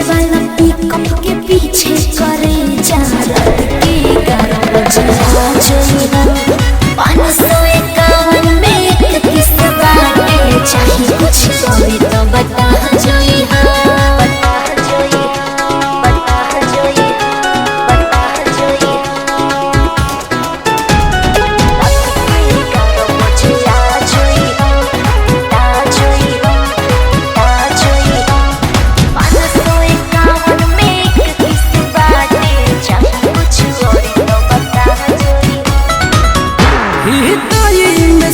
वाला पिकअप के पीछे करे जा रात के 11 बजे आ जाइहा 551 में 31 बाटे चाहे कुछ कभी तो बता जाइहा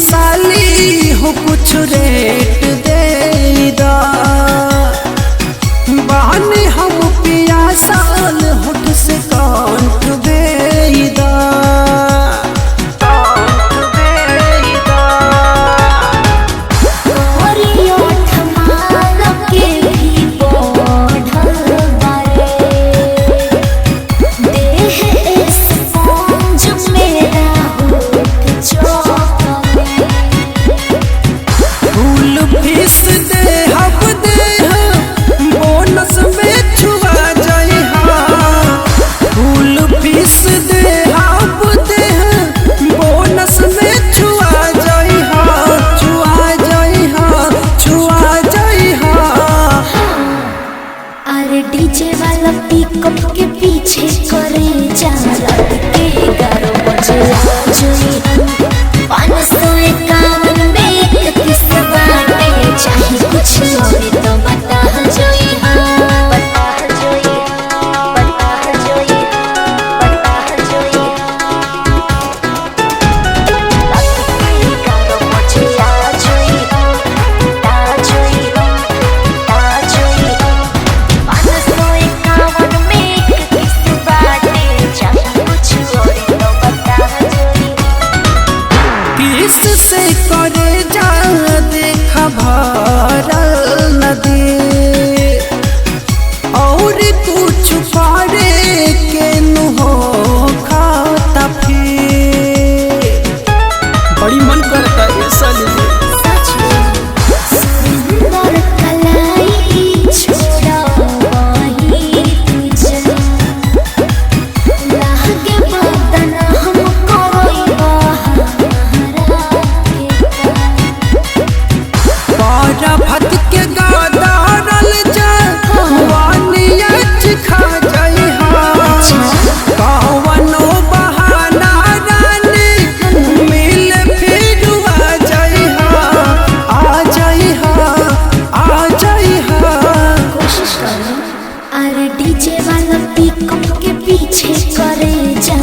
साली हो कुछ रेट दे दा बहाने हम पियासल होठ से कांट दे दा डीजे वाला पिकअप के पीछे करे जा रात के 11 बजे आ जाइहा 551 में 31 बाटे चाहे कुछ और तो बता जाइहा से करे जा देखा भरल नदी और कुछ पारे के नुहो खाता फिर बड़ी मन करता है साली डीजे वाला पिकअप के पीछे करे जा